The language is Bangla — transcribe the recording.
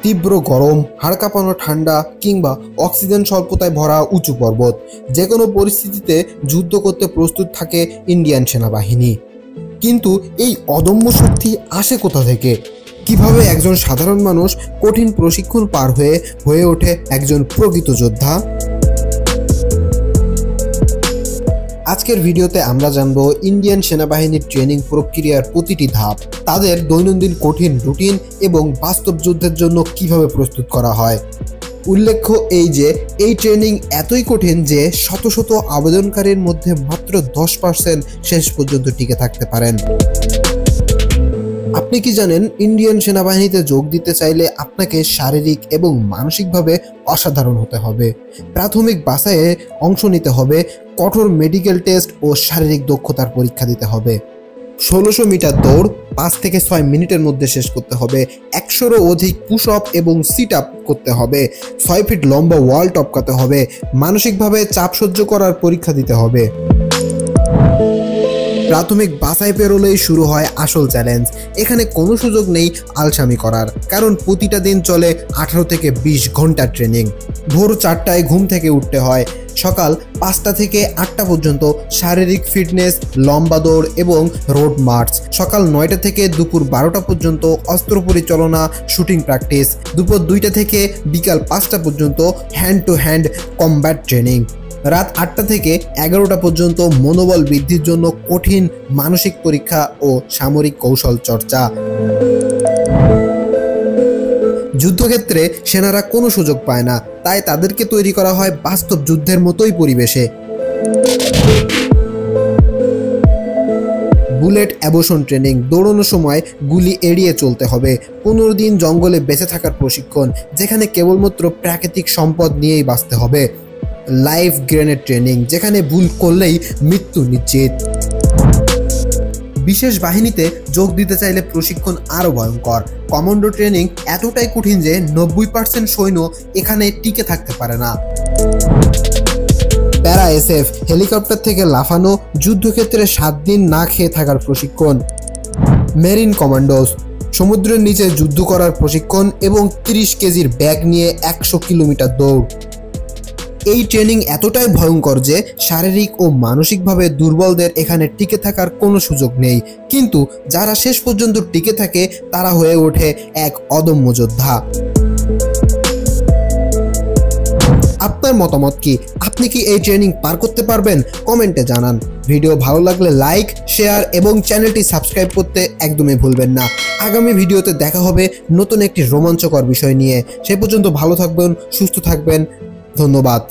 তীব্র গরম, হাড় কাঁপানো ঠান্ডা কিংবা অক্সিজেন স্বল্পতায় ভরা উঁচু পর্বত, যে কোনো পরিস্থিতিতে যুদ্ধ করতে প্রস্তুত থাকে ইন্ডিয়ান সেনাবাহিনী। কিন্তু এই অদম্য শক্তি আসে কোথা থেকে? কিভাবে একজন সাধারণ মানুষ কঠিন প্রশিক্ষণ পার হয়ে ওঠে একজন প্রকৃত যোদ্ধা? আজকের ভিডিওতে আমরা জানব ইন্ডিয়ান সেনাবাহিনীর ট্রেনিং প্রক্রিয়ার প্রতিটি ধাপ, তাদের দৈনন্দিন কঠিন রুটিন এবং বাস্তব যুদ্ধের জন্য কিভাবে প্রস্তুত করা হয়। উল্লেখ্য এই ট্রেনিং এতই কঠিন যে শত শত আবেদনকারীর মধ্যে মাত্র 10% শেষ পর্যন্ত টিকে থাকতে পারেন। আপনি কি জানেন, ইন্ডিয়ান সেনাবাহিনীতে যোগ দিতে চাইলে আপনাকে শারীরিক এবং মানসিকভাবে অসাধারণ হতে হবে। প্রাথমিক বাছাইয়ে অংশ নিতে হবে, কঠোর মেডিকেল টেস্ট ও শারীরিক দক্ষতার পরীক্ষা দিতে হবে। 1600 মিটার দৌড় 5 থেকে 6 মিনিটের মধ্যে শেষ করতে হবে। 100-এরও অধিক পুশ আপ এবং সিট আপ করতে হবে। 6 ফিট লম্বা ওয়াল টপকাতে হবে। মানসিকভাবে চাপ সহ্য করার পরীক্ষা দিতে হবে। প্রাথমিক বাছাই পেরোলেই শুরু হয় আসল চ্যালেঞ্জ। এখানে কোনো সুযোগ নেই আলসামি করার, কারণ প্রতিটা দিন চলে 18 থেকে 20 ঘন্টা ট্রেনিং। ভোর 4টায় ঘুম থেকে উঠতে হয়। সকাল 5টা থেকে 8টা পর্যন্ত শারীরিক ফিটনেস, লম্বা দৌড় এবং রোড মার্চ। সকাল 9টা থেকে দুপুর 12টা পর্যন্ত অস্ত্র পরিচালনা, শুটিং প্র্যাকটিস। দুপুর 2টা থেকে বিকাল 5টা পর্যন্ত hand to hand combat training. রাত 8টা থেকে 11টা পর্যন্ত মনোবল বৃদ্ধির জন্য কঠিন মানসিক পরীক্ষা ও সামরিক কৌশল চর্চা। যুদ্ধক্ষেত্রে সেনারা কোনো সুযোগ পায় না, তাই তাদেরকে তৈরি করা হয় বাস্তব যুদ্ধের মতোই পরিবেশে। বুলেট অ্যাবর্শন ট্রেনিং, দৌড়ানোর সময় গুলি এড়িয়ে চলতে হবে। 15 দিন জঙ্গলে বেঁচে থাকার প্রশিক্ষণ, যেখানে কেবলমাত্র প্রাকৃতিক সম্পদ নিয়েই বাঁচতে হবে। লাইফ গ্রেনেড ট্রেনিং, যেখানে ভুল করলেই মৃত্যু নিশ্চিত। বিশেষ বাহিনীতে যোগ দিতে চাইলে প্রশিক্ষণ আরও ভয়ঙ্কর। কমান্ডো ট্রেনিং এতটাই কঠিন যে 90% সৈন্য এখানে টিকে থাকতে পারে না। প্যারা এসএফ, হেলিকপ্টার থেকে লাফানো, যুদ্ধক্ষেত্রে 7 দিন না খেয়ে থাকার প্রশিক্ষণ। মেরিন কমান্ডোস, সমুদ্রের নিচে যুদ্ধ করার প্রশিক্ষণ এবং 30 কেজির ব্যাগ নিয়ে 100 কিলোমিটার দৌড়। এই ট্রেনিং এতটাই ভয়ঙ্কর যে শারীরিক ও মানসিকভাবে দুর্বলদের এখানে টিকে থাকার কোনো সুযোগ নেই, কিন্তু যারা শেষ পর্যন্ত টিকে থাকে তারা হয়ে ওঠে এক অদম্য যোদ্ধা। আপনার মতামত কি? আপনি কি এই ট্রেনিং পার করতে পারবেন? কমেন্টে জানান। ভিডিও ভালো লাগলে লাইক, শেয়ার এবং চ্যানেলটি সাবস্ক্রাইব করতে একদমই ভুলবেন না। আগামী ভিডিওতে দেখা হবে নতুন একটি রোমাঞ্চকর বিষয় নিয়ে। সে পর্যন্ত ভালো থাকবেন, সুস্থ থাকবেন। ধন্যবাদ।